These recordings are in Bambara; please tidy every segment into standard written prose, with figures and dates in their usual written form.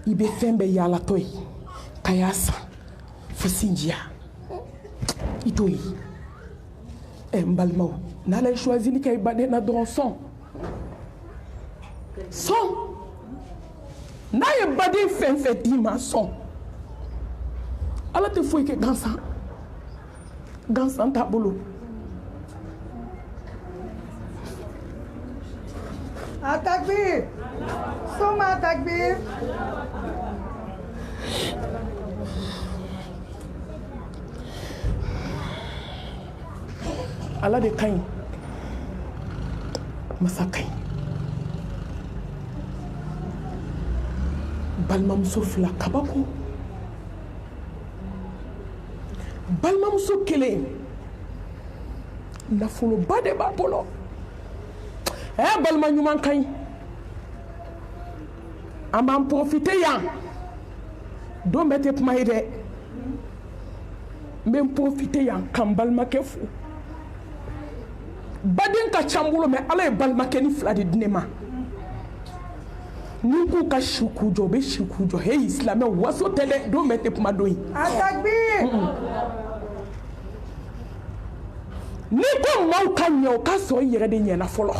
i bɛ fɛn bɛɛ yaalatɔ ye ka y'a san fo sinjiya i t'o ye n balimaw n'ala ye choisili kɛ i baden na dɔrɔn sɔn n'a ye baden fɛn fɛn d'i ma sɔn ala tɛ foyi kɛ gansan t'a bolo. Takbir! Soma takbir! Ala de ka ɲi masa ka ɲi balimamuso fila kabako balimamuso kelen nafoloba de b'a bolo balima ɲuman ka ɲi an b'an profite yan don bɛɛ tɛ kuma ye dɛ n bɛ n profite yan ka n balimakɛ fo baden ka ca n bolo mɛ ala ye balimakɛ ni fila de di ne ma ni k'u ka si k'u jɔ u bɛ si k'u jɔ heyi silamɛw waso tɛ dɛ don bɛɛ tɛ kuma don ye ni ko maaw ka ɲɛ o ka sɔn i yɛrɛ de ɲɛna fɔlɔ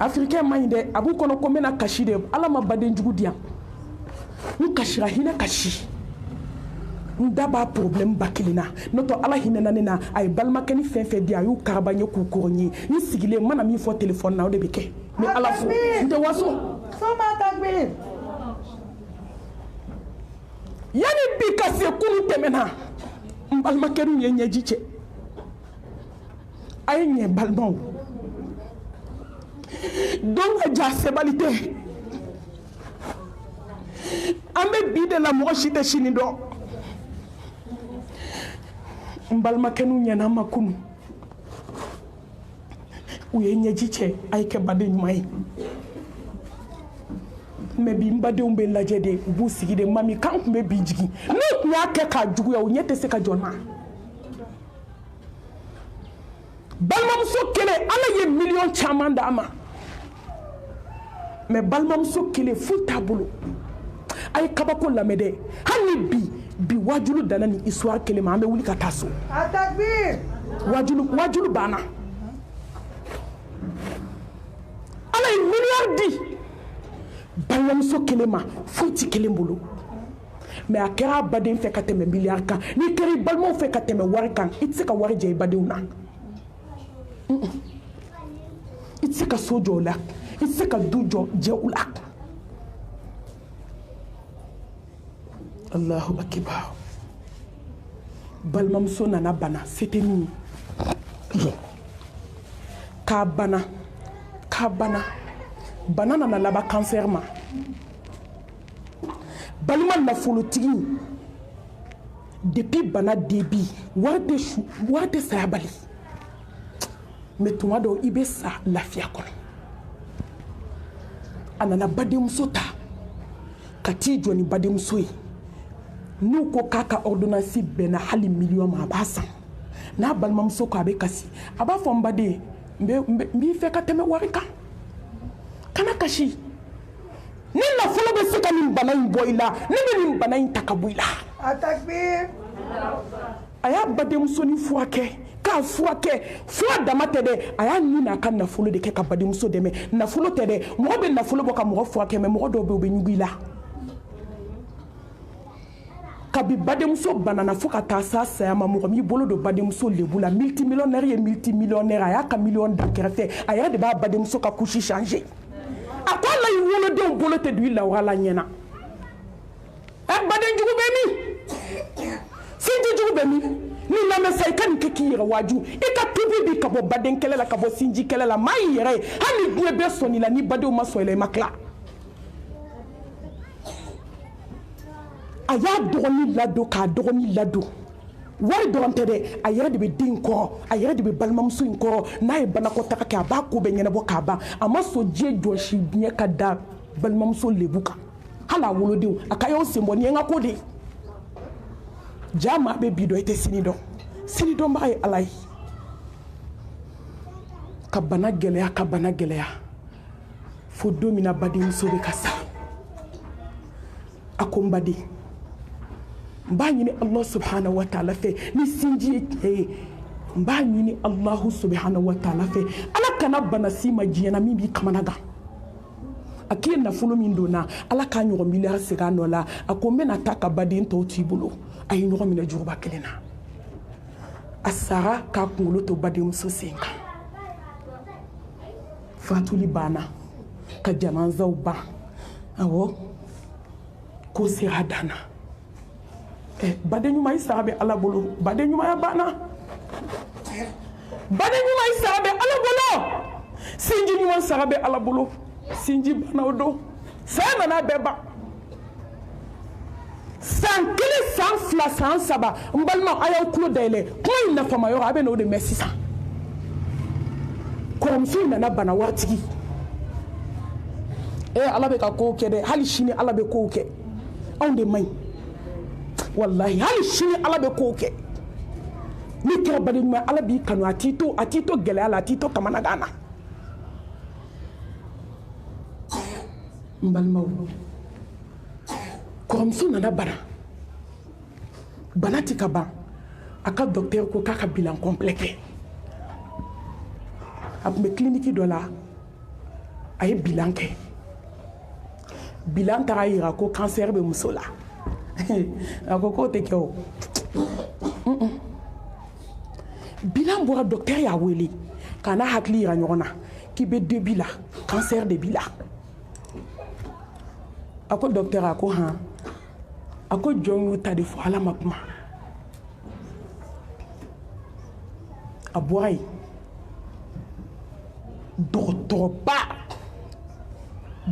africain ma ɲi dɛ a b'u kɔnɔ ko n bɛna kasi de ala ma baden jugu di yan n kasira hinɛ kasi n da b'a problème ba kelen na n'o tɛ ala hinɛna ne na a ye balimakɛ ni fɛn fɛn di a y'u karaba n ye k'u kɔrɔ n ye n sigilen n mana min fɔ téléphone na o de bɛ kɛ n bɛ ala fo n tɛ waso yanni bi ka se kunun tɛmɛna n balimakɛw ye ɲɛji cɛ a ye ɲɛ balimaw don ka ja sebali tɛ an bɛ bi de la mɔgɔ si tɛ sini dɔn n balimakɛninw ɲɛna an ma kunu u ye ɲɛji cɛ a ye kɛ baden ɲuman ye mɛ bi n badenw bɛ lajɛ de u b'u sigi de mami k'an tun bɛ bi jigin n'u tun y'a kɛ k'a juguya u ɲɛ tɛ se ka jɔ n na balimamuso kelen ala ye miliyɔn caman d'a ma mɛ balimamuso kelen foyi t'a bolo a ye kabako lamɛn dɛ hali ni bi wajulu danna ni histoire kelen ma an bɛ wuli ka taa so wajulu banna ala ye miliyari di balimamuso kelen ma foyi tɛ kelen bolo mɛ a kɛra a baden fɛ ka tɛmɛ miliyari kan n'i kɛra i balimaw fɛ ka tɛmɛ wari kan i tɛ se ka wari jɛ i badenw na i tɛ se ka so jɔ o la i tɛ se ka du jɛ u la Allahu akibar balimamuso nana bana se tɛ min ye k'a bana bana nana laban cancer ma balima nafolotigi depuis bana debi wari tɛ saya bali mɛ tuma dɔw i bɛ sa lafiya kɔnɔ a nana badenmuso ta ka t'i jɔ ni badenmuso ye n'u ko k'a ka ordonnance bɛnna hali miliyɔn ma a b'a san n'a balimamuso ko a bɛ kasi a b'a fɔ n baden n b'i fɛ ka tɛmɛ wari kan kana kasi ni nafolo bɛ se ka nin bana in bɔ i la ne bɛ nin bana in ta ka bɔ i la a y'a badenmuso ni furakɛ k'a furakɛ fura dama tɛ dɛ a y'a ni n'a ka nafolo de kɛ ka badenmuso dɛmɛ nafolo tɛ dɛ mɔgɔ bɛ nafolo bɔ ka mɔgɔ furakɛ mɛ mɔgɔ dɔw bɛ u bɛ ɲugu i la kabi badenmuso banana fo ka taa s'a saya ma mɔgɔ m'i bolo don badenmuso lebu la multimillionnaire ye multimillionnaire a y'a ka miliyɔn da kɛrɛfɛ a yɛrɛ de b'a badenmuso ka couche changer a ko ala y'i wolodenw bolo tɛ don i lawala ɲɛna badenjugu bɛ min sinjijugu bɛ min ni lamɛn sa i ka nin kɛ k'i yɛrɛ waaju i ka tubi bi ka bɔ baden kɛlɛ la ka bɔ sinji kɛlɛ la maa y'i yɛrɛ ye hali ni diɲɛ bɛɛ sɔnni la ni badenw ma sɔn i la i ma tila a y'a dɔgɔnin ladon k'a dɔgɔnin ladon wari dɔrɔn tɛ dɛ a yɛrɛ de bɛ den kɔrɔ a yɛrɛ de bɛ balimamuso in kɔrɔ n'a ye banakɔtaga kɛ a b'a ko bɛɛ ɲɛnabɔ k'a ban a ma sɔn diɲɛ jɔsi diɲɛ ka da balimamuso lebu kan hali a wolodenw a ka y'aw sen bɔ nin ye n ka ko de ye ja maa bɛ bi dɔn i tɛ sini dɔn sini dɔnbaga ye ala ye ka bana gɛlɛya fo don min na badenmuso bɛ ka sa a ko n baden n b'a ɲini Allah subhanahu wa ta'ala fɛ ni sinji ye tiɲɛ ye n b'a ɲini Allah subhanahu wa ta'ala fɛ ala kana bana si ma diɲɛ na min b'i kamana gan a k'i ye nafolo min donna ala k'a ɲɔgɔn miliyari segin a nɔ la a ko n bɛna taa ka baden tɔw t'i bolo a ye ɲɔgɔn minɛ juguba kelen na a sara k'a kunkolo to badenmuso sen kan fatuli banna ka janazaw ban awɔ ko sera danna baden ɲuman i sara bɛ ala bolo baden ɲumanya banna baden ɲuman i sara bɛ ala bolo sinji ɲuman sara bɛ ala bolo sinji banna o don saya nana bɛɛ ban san kelen san fila san saba n balima a y'aw tulo dayɛlɛ kuma in nafama yɔrɔ a bɛ n'o de mɛn sisan kɔrɔmuso in nana bana waritigi ala bɛ ka kow kɛ dɛ hali sini ala bɛ kow kɛ anw de man ɲi wallahi hali sini ala bɛ kow kɛ ni kɛra baden ɲuman ala b'i kanu a t'i to gɛlɛya la a t'i to kamanagan na n balimaw kɔrɔmuso nana bana tɛ ka ban a ka docteur ko k'a ka bilan complet kɛ a tun bɛ clinique dɔ la a ye bilan kɛ bilan taara yira ko cancer bɛ muso la a ko k'o tɛ kɛ o bilan bɔra docteur y'a wele k'a n'a hakili yira ɲɔgɔn na k'i bɛ début la cancer de b'i la a ko docteur a ko han a ko jɔn y'u ta de fɔ ala ma kuma a bɔra yen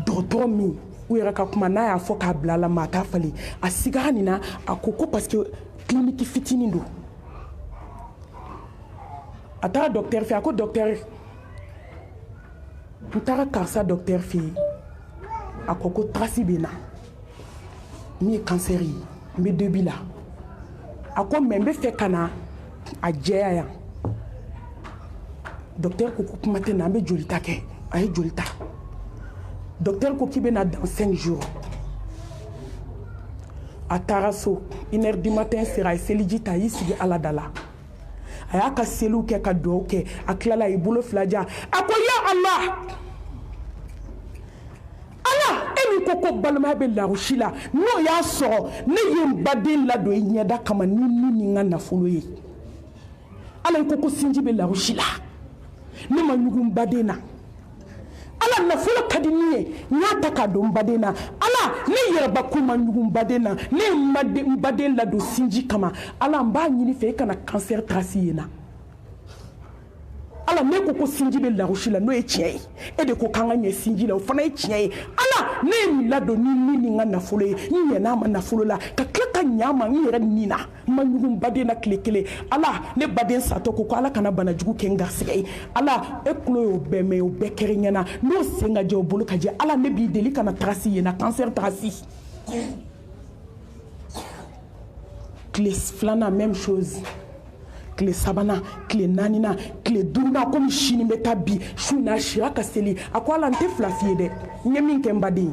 dɔgɔtɔrɔ min u yɛrɛ ka kuma n'a y'a fɔ k'a bila a la maa t'a falen a sigara nin na a ko parce que clinique fitinin don a taara docteur fɛ a ko docteur n taara karisa docteur fɛ yen a ko traci bɛ na min ye cancer ye n bɛ début la a ko mais n bɛ fɛ ka na a jɛya yan docteur ko kuma tɛ na an bɛ jolita kɛ a ye joli ta docteur ko k'i bɛ na dans 5 jours a taara so 1h du matin sera a ye seliji ta a y'i sigi ala da la a y'a ka seliw kɛ ka dugawu kɛ a tilala a y'i bolo fila jan a ko ya Allah ko balimaya bɛ larusi la n'o y'a sɔrɔ ne ye n baden ladon i ɲɛda kama ni n ka nafolo ye ala ko sinji bɛ larusi la ne ma ɲugu n baden na ala nafolo ka di min ye n y'a ta k'a don n baden na ala ne yɛrɛbakun ma ɲugu n baden na ne ye n baden ladon sinji kama ala n b'a ɲini fɛ e kana cancer traci ye na ala ne ko sinji bɛ larusi la n'o ye tiɲɛ ye e de ko k'an ka ɲɛ sinji la o fana ye tiɲɛ ye ala ne ye nin ladon ni n ka nafolo ye n ɲɛna a ma nafolo la ka tila ka ɲa ma n yɛrɛ nin na n ma ɲugu n baden na tile kelen ala ne baden satɔ ko ala kana banajugu kɛ n garisɛgɛ ye ala e tulo y'o bɛɛ mɛn o bɛɛ kɛra ɲɛna n'o sen ka jɛ o bolo ka jɛ ala ne b'i deli kana traci ye na cancer traci tile filanan même chose tile sabanan tile naaninan tile duurunan komi sini bɛ taa bi su n'a sira ka seli a ko ala n tɛ fila f'i ye dɛ n ye min kɛ n baden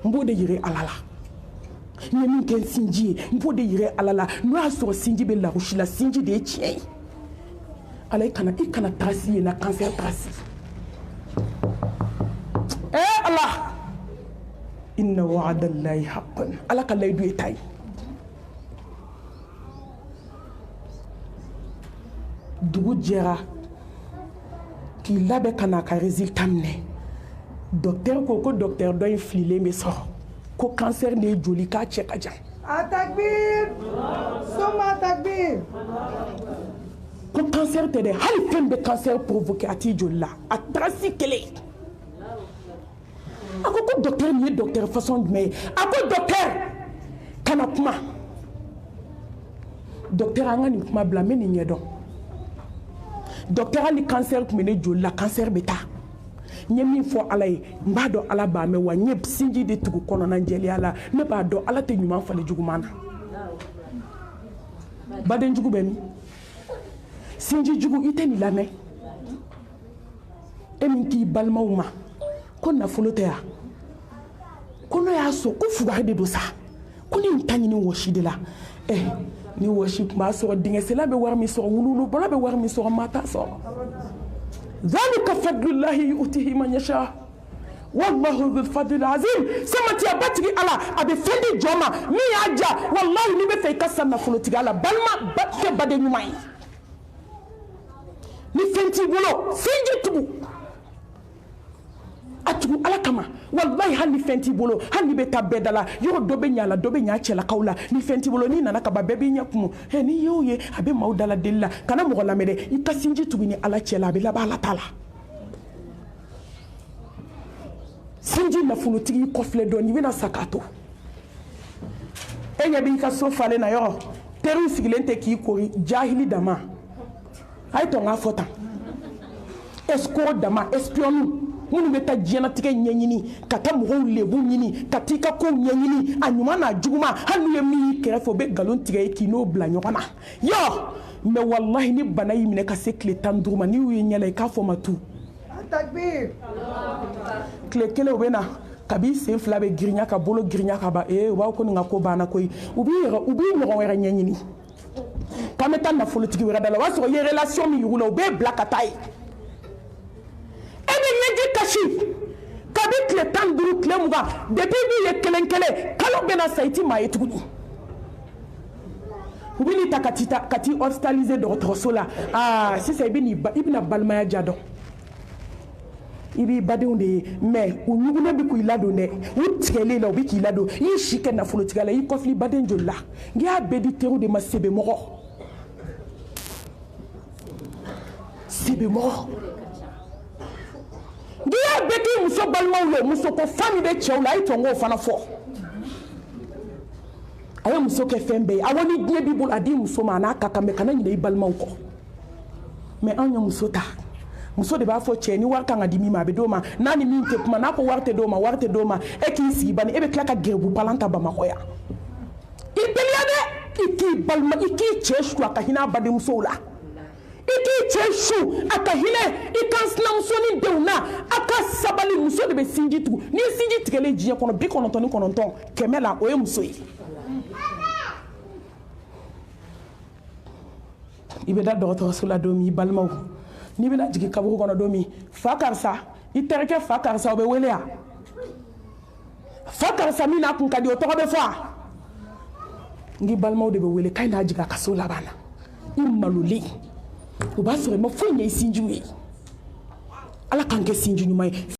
n b'o de yira ala la n ye min kɛ n sinji ye n b'o de yira ala la n'o y'a sɔrɔ sinji bɛ larusi la sinji de ye tiɲɛ ye ala i kana traci ye na cancer traci ala inna wa'adallahi haqqan ala ka layidu ye ta ye dugu jɛra k'i labɛn ka na a ka résultat minɛ docteur ko docteur dɔ in fililen bɛ sɔrɔ ko cancer de ye joli k'a cɛ ka jan atakbir soma takbir ko cancer tɛ dɛ hali fɛn bɛ cancer provoquer a t'i joli la a traci kelen a ko docteur nin ye docteur façon jumɛn ye a ko docteur kana kuma docteur an ka nin kuma bila n bɛ nin ɲɛdɔn docteur hali cancer tun bɛ ne joli la cancer bɛ taa n ye min fɔ ala ye n b'a dɔn ala b'a mɛn wa n ye sinji de tugu kɔnɔna jɛlenya la ne b'a dɔn ala tɛ ɲuman falen juguman na baden jugu bɛ min sinji jugu i tɛ nin lamɛn e min k'i balimaw ma ko nafolo tɛ yan ko n'o y'a sɔrɔ ko fugari de don sa ko ni ntani ni woshi de la ni woshi kuma so dinga sela be war mi so wululu bala be war mi so mata so zalika fadlullahi yu'tihi man yasha wallahu dhul fadl azim samati abatri ala abe fendi joma mi aja wallahi ni be fe kasana fuloti ala balma batte bade nyumai ni fenti bolo sinji tubu atugu ala kama wallahi hani fenti bolo hani be tabedala yoro dobe nyala dobe nya chela kaula ni fenti bolo ni nana kaba bebe nyakumu ni yoye abe maudala dilla kana mo la mede ikasinji tubu ni ala chela be la bala tala sinji na funutigi kofle do ni bena sakato enya bi ka so fale na yoro teru sigilente ki kori jahili dama ay to nga fota escroc dama espion munu beta jena tike nyenyini kata mo lebu nyini katika ko nyenyini anyuma na juguma hanu ye mi kerefo be galon tike ki no bla nyokana yo me wallahi ni banayi mine ka se kle tanduruma ni wi nyele ka fo matu takbir kle kele obena kabi se flabe grinya ka bolo grinya ka ba wa ko nga ko bana koy ubi no wera nyenyini kameta na folotigi wera dala waso ye relation mi yulo be black atai kashi kabit le tanduru kle muga depuis bi ye kelenkele kalo bena saiti ma etuguni ubini takatita kati hospitalisé de sola si c'est ibina balmaya jado ibi badunde mais unyugune bi ku ilado ne utkele la obi ki ilado yi shike na folotigala yi kofli badenjola ngia bedi teru de masebe moko sebe moko dia beti muso balma lo muso ko fami de chewla itongo fana fo aya muso ke fembe awoni die bibul adi muso mana kaka me kana nyide balma ko me anya muso ta muso de ba fo cheni warka ngadi mi ma be doma nani mi te kuma na ko warte doma e ki si bani e be klaka gerbu palanta ba makoya ibeliade iki balma iki cheshu akahina badi muso la iki cheshu akahine ikansna musoni deuna aka sabali muso de be sinjitu ni sinjitu kele jiye kono bi kono ton kemela oye muso yi ibe da docteur sula domi balmaw ni bina jigi kabu kono domi fakarsa itereke fakarsa obe welea fakarsa mina kun kadi o to be fa ngi balmaw de be wele kay na jiga kasola bana immaluli o ba sore mo fo nye sinjuwe ala kanke sinju nyumai